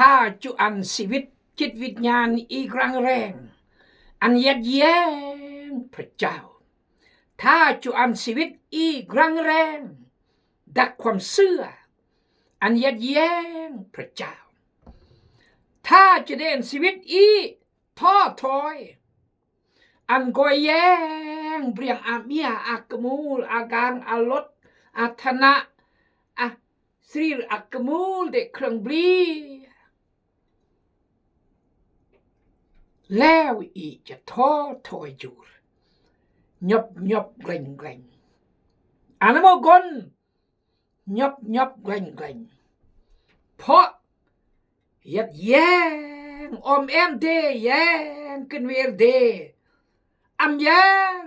ถ้าจุอันชีวิตจิตวิญญาณอีกรังแรงอันยัดแย้งพระเจ้าถ้าจุอันชีวิตอีกรังแรงดักความเชื่ออันยัดแย้งพระเจ้าถ้าจะเดินชีวิตอีท้อถอยอันก่อยแย้งเปลี่ยงอาเมียอากมูลอากางอลดอาธนะอาสรีอากมูลเด็กเครื่องบลีแล้วอีจะท้อถอยอยู่ยบเกร็งอันนั้นมกนยบเกร็งเพราะยัดแย้งอมแอมเดแย้งกันเวรเดอำแย้ง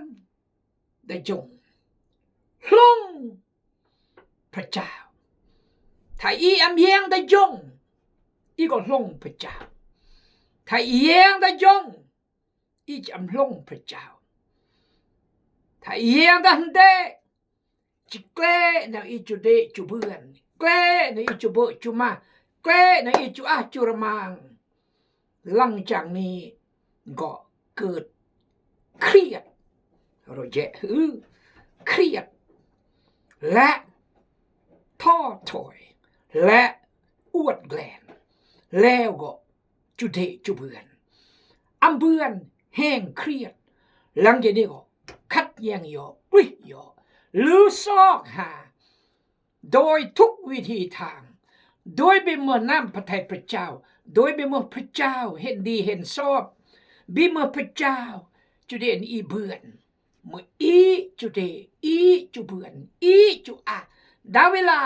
ได้จงลงพระเจ้าถ้าอีอำแย้งได้จงอีก็ลงพระเจ้าถ้าอีแย้งได้จงอีจะอำลงพระเจ้าถ้าอีแย้งได้เดจิเกลนะอีจุเดจุเบือนเกลนะอีจุเบจุมาเกลนะอีจุอาจุระมังหลังจากนี้ก็เกิดเครียดเราจะเครียดและท้อถอยและอวดแกลนแล้วก็จุเดจุเบือนอำเบือนแห้งเครียดหลังจากนี้ก็คัดแย้งยอปริยอหรือซอกหาโดยทุกวิธีทางโดยเป็นเมื่อน้ำพระทัยพระเจ้าโดยเป็นเมื่อพระเจ้าเห็นดีเห็นชอบบิเมื่อพระเจ้าจุเดนอีเบือนเมื่ออีจุเดอีจุเบือนอีจุอาดาเวลา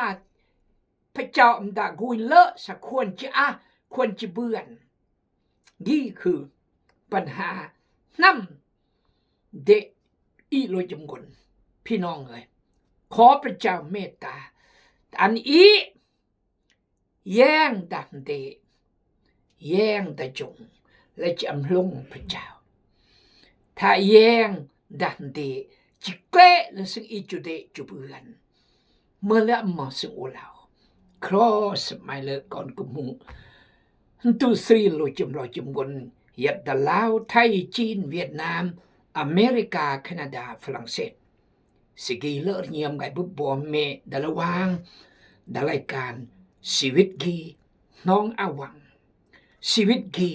พระเจ้าอำดากุยเลอะสักควรจะอาควรจะเบือนนี่คือปัญหานำเด็กอีโลจำกนพี่น้องเลยขอพระเจ้าเมตตาอันอีแย่งดันเดแย่งตะจงและจำลงพระเจ้าถ้าแย่งดันเดจิเกลและซึ่งอีจุเดจุเบือนเมื่อละมาซึ่งโอลาวครอสไม่เลิกก่อนกุมุตุสรีโลจำรอจำกนยัดดลาวไทยจีนเวียดนามอเมริกาแคนาดาฝรั่งเศสสิกีเลิศเงียมไก่บุบบอมเมดละวางดลายการชีวิตกีน้องอาวังชีวิตกี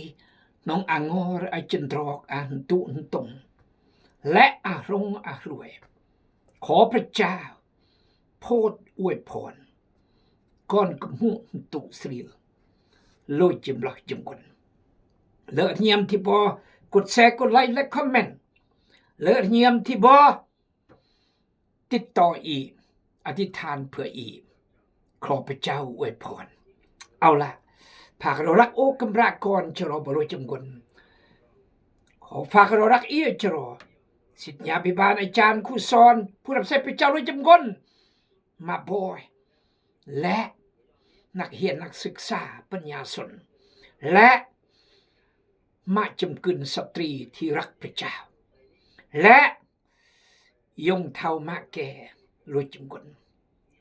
น้องอางอรอาจันตรอกอาหตุนตงและอารงอารวยขอพระเจ้าโพดอวยพรก่อนกมุตุสรีโลยจิมหลักจิมคนเลิศเงียมที่บอกดแชร์กดไลค์และคอมเมนต์เลิศเงียมที่บอติดต่ออีกอธิษฐานเพื่ออีกขอพระเจ้าอวยพรเอาละฝากเรารักโอกำรากรจะรอบรวยจำกนขอฝากเรารักเอี้ยจะรอสิทธิาบิบาลอาจารย์ครูสอนผู้รับใช้พระเจ้ารวยจำกนมาบอยและนักเรียนนักศึกษาปัญญาชนและมาจำกึนสตรีที่รักพระเจ้าและยงเท่ามาแก่รวยจำกน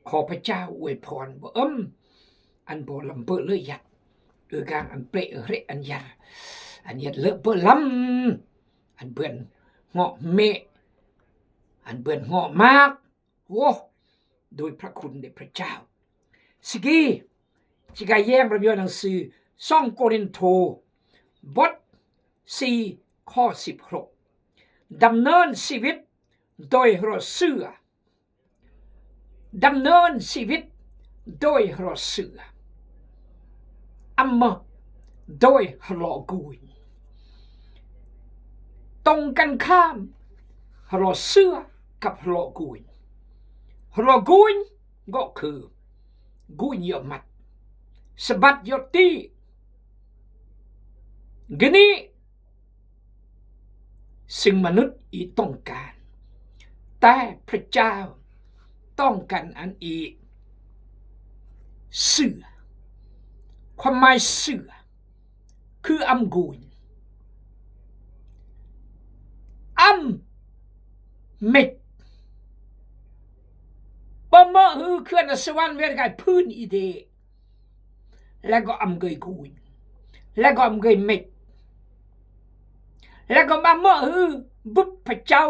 ขอพระเจ้าอวยพรบ่อันบ่ลำเบอเลยยัดกลางอันเปรเรอันยัดอันยัดเลอะเบอลำอันเบื่อนเงาะเมอันเบื่อนเงาะมากโว้โดยพระคุณเดชพระเจ้าสกีจิกาแย้งระเบียบหนังสือ2 โครินธ์บท4 ข้อ 16ดำเนินชีวิตโดยรอเสือดำเนินชีวิตโดยรอเสืออัมมาโดยรอกุยตรงกันข้ามรอเสือกับรอกุยก็คือกุยยมัดสบัดยตีกนี้ซึ่งมนุษย์อีต้องการแต่พระเจ้าต้องการอันอีเสือความหมายเสือคืออำกุยเม็ดบ่มาฮือเคลื่อนสวรรค์เวรกายพื้นอีเด แล้วก็อำเกยกูแล้วก็อำเกยเม็ดแล้วก็มาเมื่อบุพพระเจ้า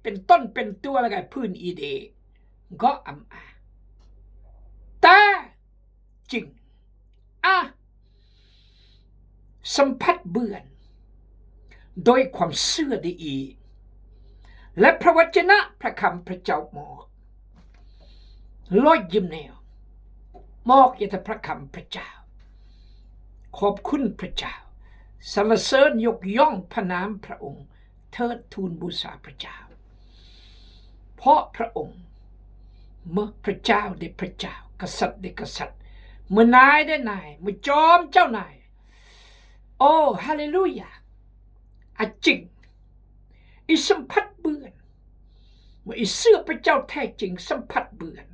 เป็นต้นเป็นตัวแล้วก็พื้นอีเดก็อำอาแต่จริงสัมผัสเบื่อนโดยความเชื่อดีและพระวจนะพระคำพระเจ้าหมอกลอยยิ้มแนวมอกยาพระคำพระเจ้าขอบคุณพระเจ้าสรรเสริญยกย่องพระนามพระองค์เทิดทูลบูชาพระเจ้าเพราะพระองค์เมื่อพระเจ้าได้พระเจ้ากษัตริย์ได้กษัตริย์เมื่อนายได้นายเมื่อจอมเจ้านายโอ้ฮาเลลูยาจริงอีสัมผัสเบื่อนเมื่ออีเชื่อพระเจ้าแท้จริงสัมผัสเบื่อน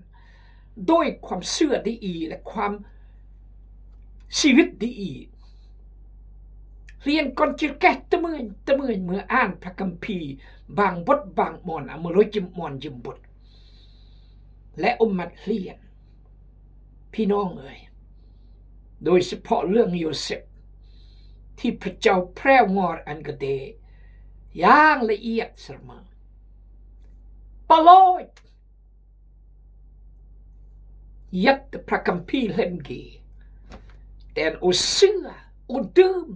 โดยความเชื่อดีและความชีวิตดีเรียนก่อนจิแก่ตะเมื่ออ่านพระคัมภีร์บางบทบางมอนเมื่อร้อยจิมมอนจิมบทและมัดเรียนพี่น้องเอ่ยโดยเฉพาะเรื่องโยเซฟที่พระเจ้าแพร่งอดอันกระเดอย่างละเอียดเสมอปลอยยัดพระคัมภีร์เล่มกีแต่โอเชื่อโอดื่ม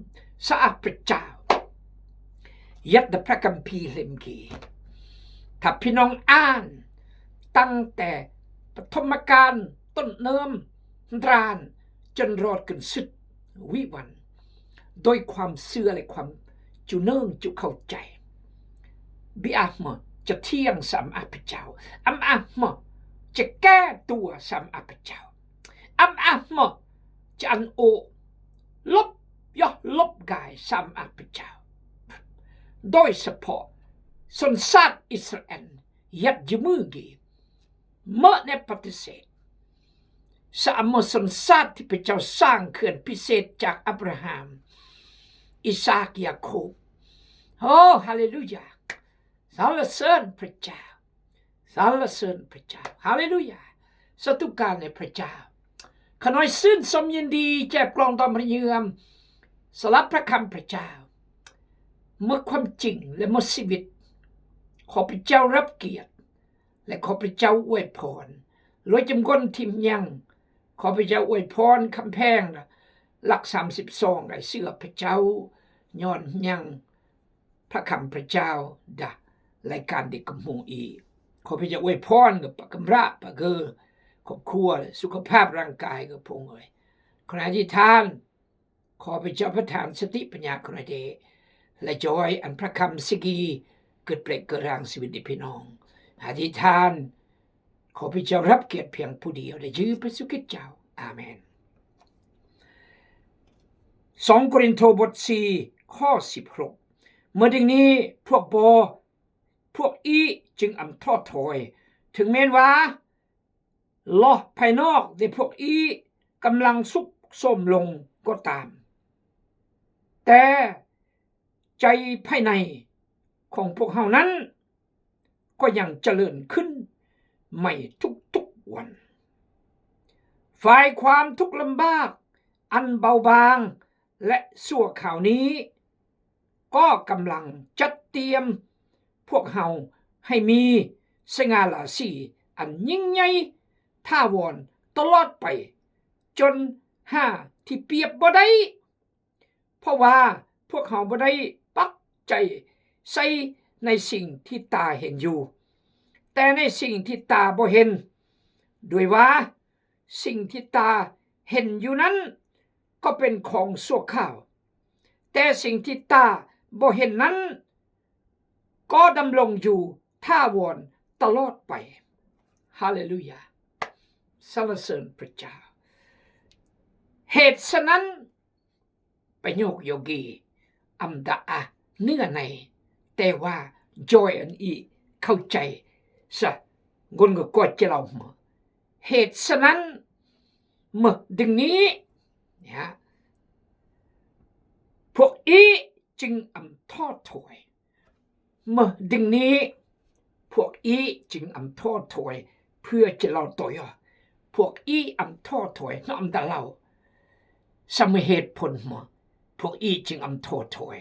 สะอาดพระเจ้ายัดพระคัมภีร์เล่มกีถ้าพี่น้องอ่านตั้งแต่ปฐมกาลต้นเนิ่มรานจนรอดกันสุดวิวันโดยความเชื่อและความจุเนื่องจุเข้าใจบิอาหมจะเที่ยงสามอาพระเจ้าอาหมจะแก้ตัวสามอาพระเจ้าอาหมจะอันโอลบลบกายสามอาพระเจ้าโดยเฉพาะชนชาติอิสราเอลยัดยมือกีเมื่อในปฏิเสธสามชนชาติที่พระเจ้าสร้างเขื่อนพิเศษจากอับราฮัมอิสาคยาโคบโอ้ฮาเลลูยาสรรเสริญพระเจ้าสรรเสริญพระเจ้าฮาเลลูยาสตุการในพระเจ้าขน้อยซื่นสมยินดีแจกกลองตอมพระเยือมสลับพระคำพระเจ้าเมื่อความจริงและเมื่อชีวิตขอพระเจ้ารับเกียรติและขอพระเจ้าอวยพรรวยจำก้นทิมยังขอพระเจ้าอวยพรคำแพงหลัก32ได้เสื้อพระเจ้าย้อนยังพระคำพระเจ้ารายการเด็กกำหงอีขอพระเจ้าอวยพรกับปะกำระปะเกอครอบครัวสุขภาพร่างกายกับพงเลยขณะที่ท่านขอพระเจ้าประทานสติปัญญาคนเดและจอยอันพระคำสกีเกิดเปรกเกิดรางชีวิตพี่น้องอธิษฐานขอพระเจ้ารับเกียรติเพียงผู้เดียวได้ยื้อพระสุขิตเจ้าอาเมน2 โครินธ์บท 4 ข้อ 16เมื่อดังนี้พวกอีจึงทอดถอยถึงแม้ว่าล้อภายนอกได้พวกอีกำลังซุกซมลงก็ตามแต่ใจภายในของพวกเฮานั้นก็ยังเจริญขึ้นไม่ทุกๆวันฝ่ายความทุกข์ลำบากอันเบาบางและชั่วข่าวนี้ก็กำลังจัดเตรียมพวกเฮาให้มีสง่าราศีอันยิ่งใหญ่ท่าวรตลอดไปจนที่เปรียบบ่ได้เพราะว่าพวกเฮาบ่ได้ปักใจใส่ในสิ่งที่ตาเห็นอยู่แต่ในสิ่งที่ตาบ่เห็นด้วยว่าสิ่งที่ตาเห็นอยู่นั้นก็เป็นของชั่วคราวแต่สิ่งที่ตาบ่เห็นนั้นก็ดำรงอยู่ท่าวรตลอดไปฮาเลลูยาสรรเสริญพระเจ้าเหตุฉะนั้นประโยคโยกีอัมดาเนื้อในแต่ว่าจอยอันอีเข้าใจซะงนก็จะเราเหตุฉะนั้นเมื่อดึงนี้พวกอีจึงทอดถอยเมื่อดึงนี้พวกอีจึงทอดถอยเพื่อจะเราต่อยพวกอีทอดถอยน้ำตาเรา สมเหตุผลหมอพวกอีจึงอำโทษถอย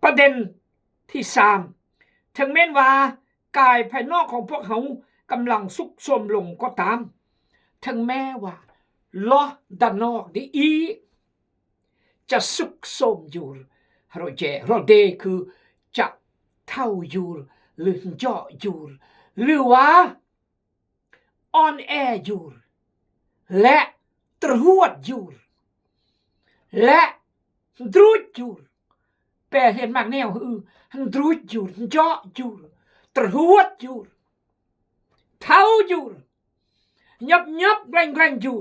ประเด็นที่3ถึงแม้นว่ากายภายนอกของพวกเขากำลังสุกสมลงก็ตามถึงแม้ว่าล้อด้านนอกดีอีจะสุกสมอยู่เราเดคือจะเท่าอยู่หรือเจาะอยู่หรือว่าอ่อนแออยู่และตรวจอยู่และดรูดอยู่แปลเห็นมากแนวดรูดอยู่เจาะอยู่ตรวจอยู่เท่าอยู่ยับแรงอยู่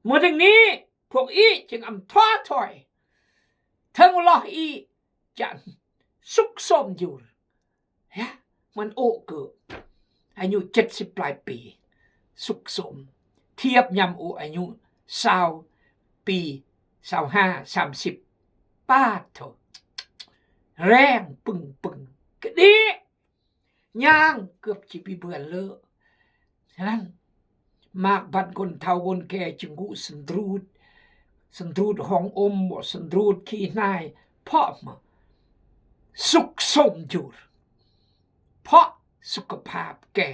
เมื่อถึงนี้พวกอีจึงท้อถอยทั้งล้ออีจะสุกสมอยู่มันโอเกิดอายุ70 ปลายปีสุกสมเทียบยำโออายุ20 ปี25 30ป้าเถอะแรงปึงก็ดีย่างเกือบจะปีเบื่อเลอะฉะนั้นมากบัดคนเท่าคนแก่จึงกุสันตรูดห้องอมบ่สันตรูดขี้นายเพราะมาสุขสมอยู่เพราะสุขภาพแก่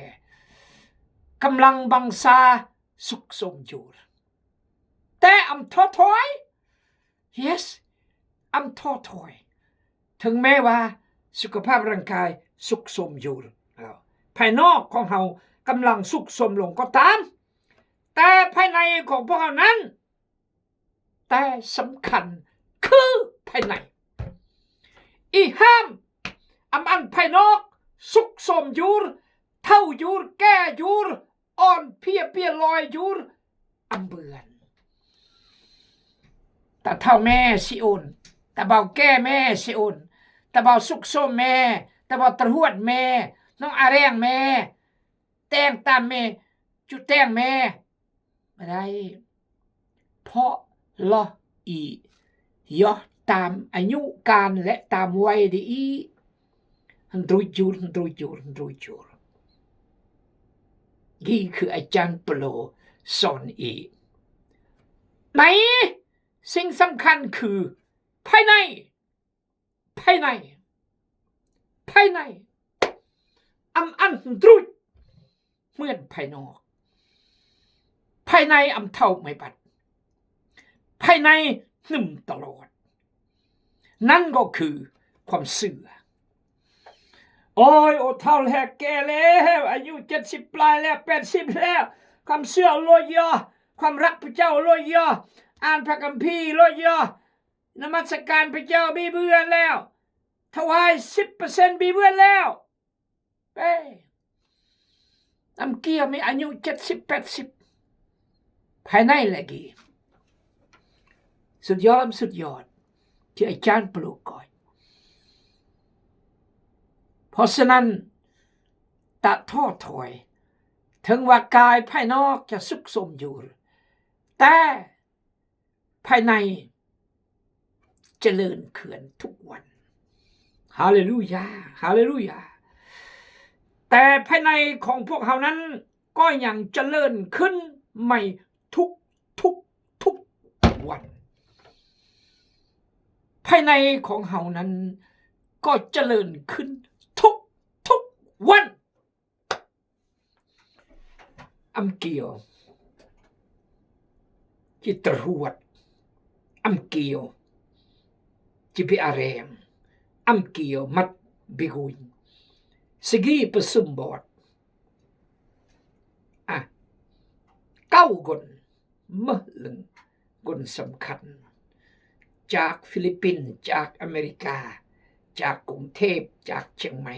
กำลังบังซาสุขสมอยู่แต่ท้อถอย yes ท้อถอยถึงแม้ว่าสุขภาพร่างกายสุขสมอยู่ภายนอกของเรากำลังสุขสมลงก็ตามแต่ภายในของพวกเรานั้นแต่สำคัญคือภายในอีห้ามอันภายนอกสุขสมอยู่เท่าอยู่แก่อยู่อ่อนเพียลอยอยู่เบื่อแต่เท่าแม่สิโอนแต่เบาแก้แม่สิโอนแต่เบาสุกโซมแม่แต่เบาตรวจแม่น้องอาแรงแม่แต่งตามแม่จุดแต่งแม่ไม่ได้เพราะล้ออีย่อตามอายุการและตามวัยดีหันรู้จูนี่คืออาจารย์เปโลสอนอีไหนสิ่งสำคัญคือภายในอันตรุษเหมือนภายนอกภายในเท่าไม่ปัดภายในหนึ่มตลอดนั่นก็คือความเสื่อโอ้เท่าแลกแก่แล้วอายุ70 ปลายแล้ว80แล้วความเสื่อลอยย่อความรักพระเจ้าลอยย่ออ่านพระคัมภีร์ลอยย่อนมัสการพระเจ้าบีเบื่อแล้วถวาย 10% บีเบื่อแล้วเกี่ยวมีอายุ70-80ภายในแหละกี่สุดยอดที่อาจารย์ปลูกก่อนเพราะฉะนั้นตัดท้อถอยถึงว่ากายภายนอกจะสุขสมอยู่แต่ภายในเจริญเขื่อนทุกวันฮาเลลูยาแต่ภายในของพวกเขานั้นก็ยังเจริญขึ้นใหม่ทุกวันภายในของเขานั้นก็เจริญขึ้นทุกวันเกี่ยวจิตรวดเกี่ยวจิพิอาเรมเกี่ยวมัดบิกุยsegi pesembot 9 คนมะลึงคนสำคัญจากฟิลิปปินส์จากอเมริกาจากกรุงเทพจากเชียงใหม่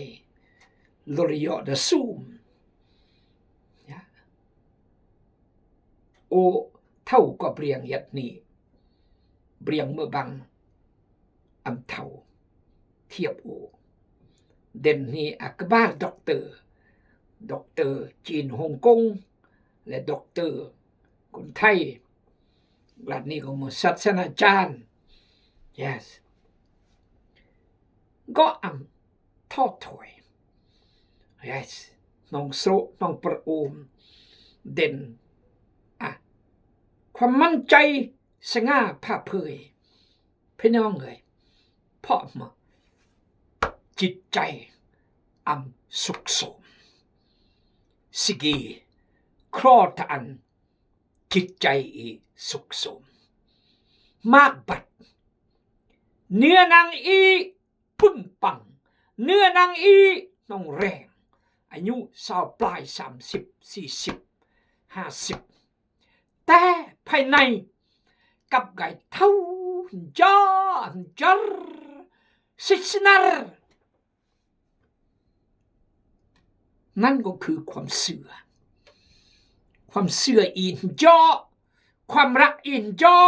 ลอริโอดซูมโอเท่ากับเรียงยัดนี้เรียงเมื่อบังเท่าเทียบโอเด่นนี้อักบาลด็อกเตอร์จีนฮ่องกงและด็อกเตอร์คนไทยหลัดนี้ก็มาศาสนาจารย์ yes ก็ท้อถอย yes น้องโซน้องประโอมเด่นค ความมั่นใจสง่าผ่าเผยพี่น้องเอ๋ยเพราะมาจิตใจอันสุขสมสิกีครอทอันจิตใจสุขสมมากบัดเนื้อนางอีปึ้งปังเนื้อนางอีน้องแรงอายุสาวปลาย30 40 50แต่ภายในกับไก่เท่าจ้าจรสิสนารนั่นก็คือความเสื่ออินจอความรักอินจอ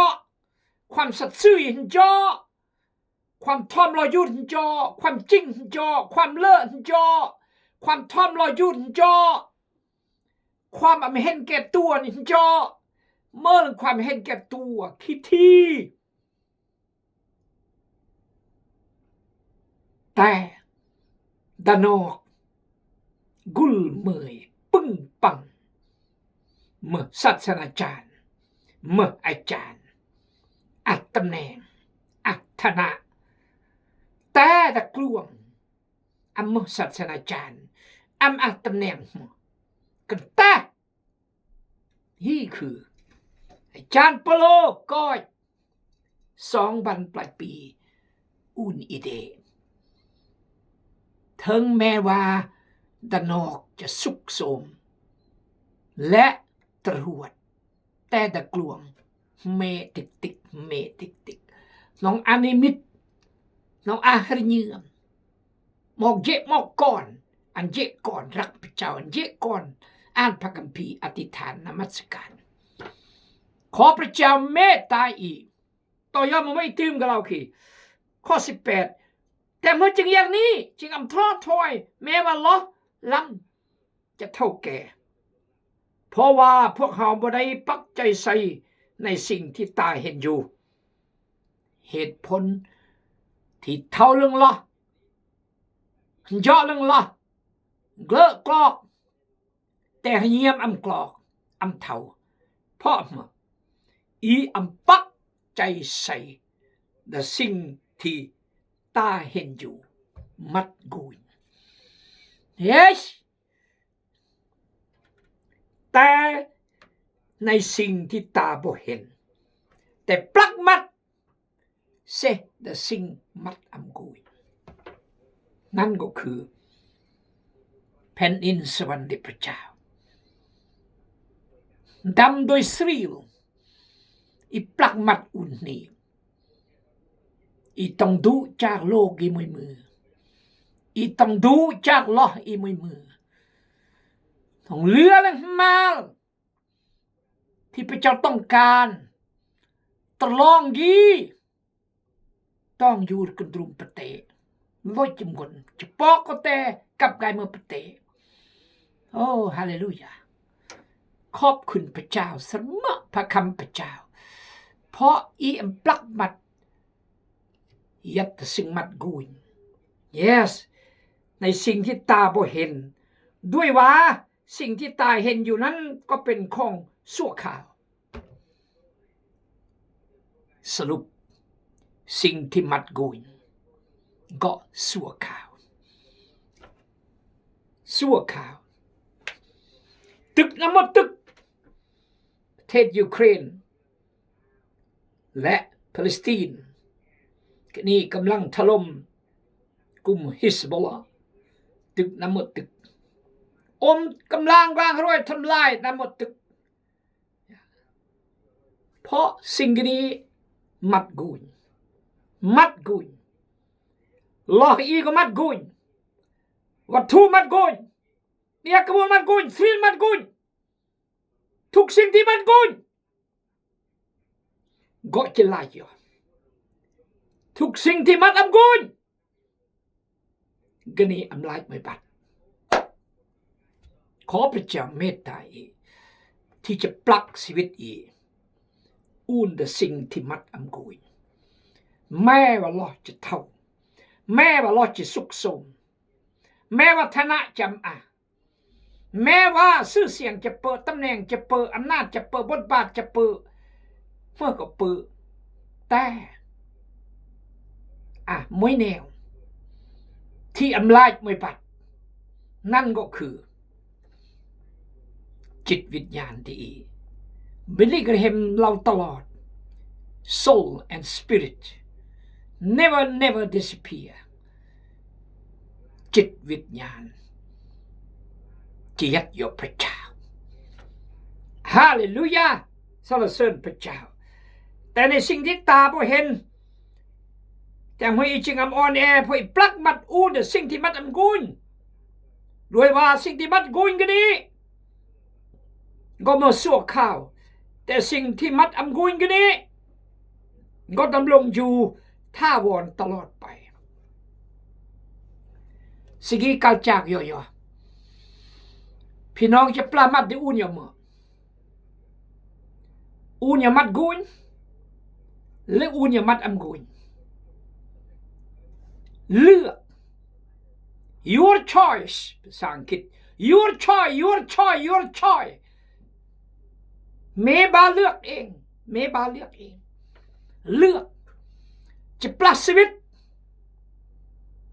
ความสัตย์ซื่ออินจอความทอมรอยุนจอความจริงจอความเลิศจอความทอมรอยุนจอความไม่เห็นแก่ตัวนี่จอเมื่อความเห็นแก่ตัวคิดที่แต่ดานอกกุลเมยปึ้งปังเมื่อศาสนาจารย์เมื่ออาจารย์อัดตำแหน่งอัฐนะแต่ตะกลวงเมื่อศาสนาจารย์อัดตำแหน่งกันแต่นี่คืออาจารย์เปโลก็2 วันปลายปีอุ่นอีเดถึงแม้ว่าดานอกจะสุกโสมและตรวจแต่ตะกลวงเมติกน้องอานิมิตน้องอาหริเยือมหมอกเยหมอกก่อนอันเยก่อนรักพระเจ้าอันเยก่อนอ่านพระคัมภีร์อธิษฐานนมัสการขอพระเจ้าเมตตาอีกต่อยอดมาไม่ตื่มกับเราคือข้อ18แต่เมื่อจึงอย่างนี้จึงทอดถอยแม้ว่าล้อล้ำจะเท่าแก่เพราะว่าพวกเขาบ่ได้ปักใจใส่ในสิ่งที่ตาเห็นอยู่เหตุผลที่เท่าเรื่องล้อยอเรื่องล้อเกลอกลอกแต่เงียบกลอกเท่าเพราะมาปักใจใส่ในสิ่งที่ตาเห็นอยู่มัดกุยyes แต่ในสิ่งที่ตาบ่เห็นแต่ปลักมัดเสดสิ่งมัดกุยนั่นก็คือแผ่นดินสวรรค์พระเจ้าดำโดยสรีลปลักมัดอุ่นนี่ต้องดูจากโลกมือต้องดูจากล้อมือต้องเลือและมาที่พระเจ้าต้องการตลองต้องอยู่กันตรุมปเตลอยจิมคนจะปอกก็แต่กับกายมือปเตโอ้ฮาเลลูยาขอบคุณพระเจ้าสมะพระคำพระเจ้าเพราะปลักมัดยัดสิ่งมัดกุย yes ในสิ่งที่ตาบ่เห็นด้วยว่าสิ่งที่ตาเห็นอยู่นั้นก็เป็นของชั่วคราวสรุปสิ่งที่มัดกุยก็ชั่วคราวตึกน้ำมันตึกประเทศยูเครนและปาเลสไตน์นี่กำลังถล่มกลุ่มฮิซบอลลาห์ตึกน้ำมันตึกกำลังร่างร้อยทำลายน้ำมันตึกเพราะสิ่งนี้มัดกุยลอกก็มัดกุยวัตถุมัดกุยเนี่ยกระบวนมัดกุยฟิลมัดกุยทุกสิ่งที่มัดกุยก็จะไล่อยู่ทุกสิ่งที่มัดกุยก็นี่ไล่ไม่ปัดขอพระเจ้าเมตตาที่จะปลักชีวิตอุ่นแต่สิ่งที่มัดกุยแม้ว่าเราจะเท่าแม้ว่าเราจะสุขสมแม้ว่าฐานะจำแม้ว่าชื่อเสียงจะเปิดตำแหน่งจะเปิดอำนาจจะเปิดบทบาทจะเปิด เมื่อก็ปื้อแต่มวยแนวที่อำลายมวยปัดนั่นก็คือจิตวิญญาณที่บิลลี่กระเฮมเราตลอด soul and spirit never disappear จิตวิญญาณที่ยัดอยู่พระเจ้าฮาเลลูยาสรรเสริญพระเจ้าแต่ในสิ่งที่ตาบ่เห็นแต่หัวอีจึงอ่อนแอพออีปลักมัดอูนสิ่งที่มัดกุญด้วยว่าสิ่งที่มัดกุญก็ดีก็มาสั่วข้าวแต่สิ่งที่มัดกุญก็ดีก็ดำรงอยู่ท่าวรตลอดไปสิ่งที่กาจากย่อๆพี่น้องจะปลามัดได้อูนอย่ามืออูนอย่ามัดกุญหรืออูนอย่ามัดกุญเลือก your choice ภาษาอังกฤษ your choice เมบาเลือกเองเลือกจะปลัดชีวิต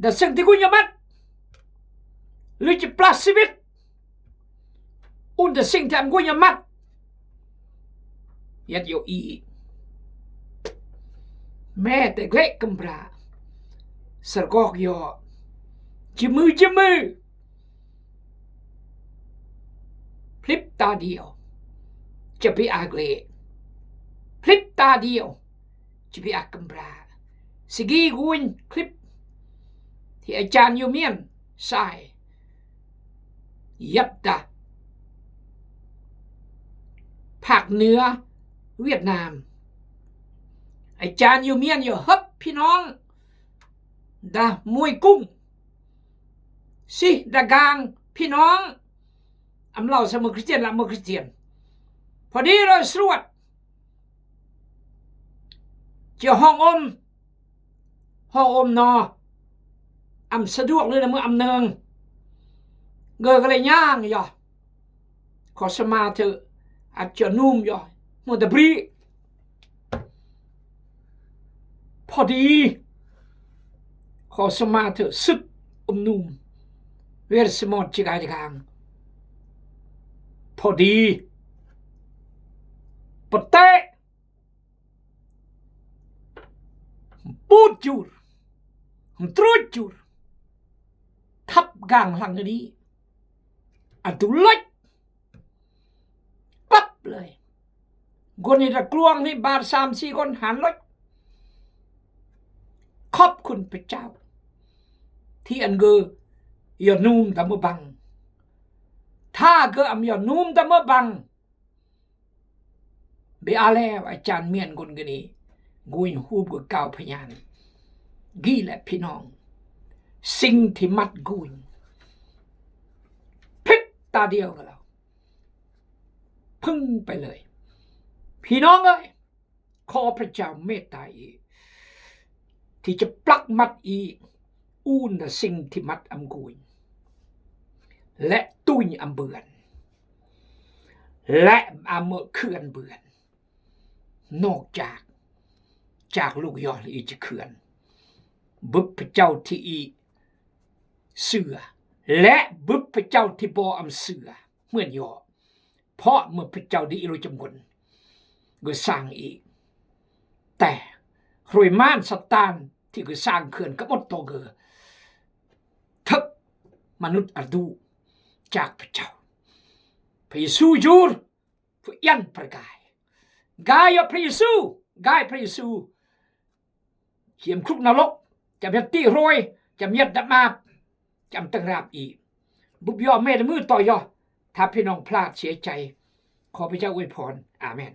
แต่สิ่งที่คุณอย่ามัดหรือจะปลัดชีวิตแต่สิ่งที่คุณอย่ามัดยัดอยู่อีแม่แต่เล็กกำพร้าสะกอกยอจมือพลิบตาเดียวจะไปอาเกลพลิบตาเดียวจะไปอากำพร้าสกีกุนคลิปที่อาจารย์ยูเมียนใส่ยับตาภาคเหนือเวียดนามอาจารย์ยูเมียนอยู่ฮับพี่น้องดามวยกุ้งสิดากางพี่น้องอำเล่าสมคริสเตียนละมคริสเตียนพอดีเราสวดเจ้าห้องอมนออำสะดวกเลยนะเมื่ออำเนืองเกอก็เลยย่างย่อขอสมาเถอะอาจจะนุ่มย่อมือตะบรีพอดีขอสมาเถอะสุดนุ่มเวรสมอดจิกายกางพอดีปะเตะปูดจูรตรูดจูรทับกลางหลังนี้อันตุเล็กปั๊บเลยคนนี้ตะกลวงนี่บาท3-4คนหันรถขอบคุณพระเจ้าที่อันเกอยานุ่มตะมบังถ้าเกออำยานุ่มตะมบังเบียแล้วอาจารย์เมียนคนกันนี้กุยฮูบกับเก่าพยานกี่แหละพี่น้องสิ่งที่มัดกุยพิษตาเดียวกับเราพึ่งไปเลยพี่น้องเอ้ยขอพระเจ้าเมตตาอีกที่จะปลักมัดอีสิ่งที่มัดกุยและตุ้ยเบือนและเมื่อเขื่อนเบือนนอกจากลูกยอหรือจะเขื่อนบุพพเจ้าที่เสือและบุพพเจ้าที่บ่เสือเหมือนยอเพราะเมื่อพระเจ้าได้อิโรจมนก็สร้างอีกแต่รวยม่านสตานที่ก็สร้างเขื่อนก็หมดตัวเกอทับมนุษย์อดูจากพระเจ้าพระเยซูยูรผู้ยันประกายกายพระเยซูเขียมครุกนรกจะเบียดตีโรยจะเมียดดมาบจำตั้งราบอีกบุบยอเมดมือต่อยอถ้าพี่น้องพลาดเสียใจขอพระเจ้าอวยพรอาเมน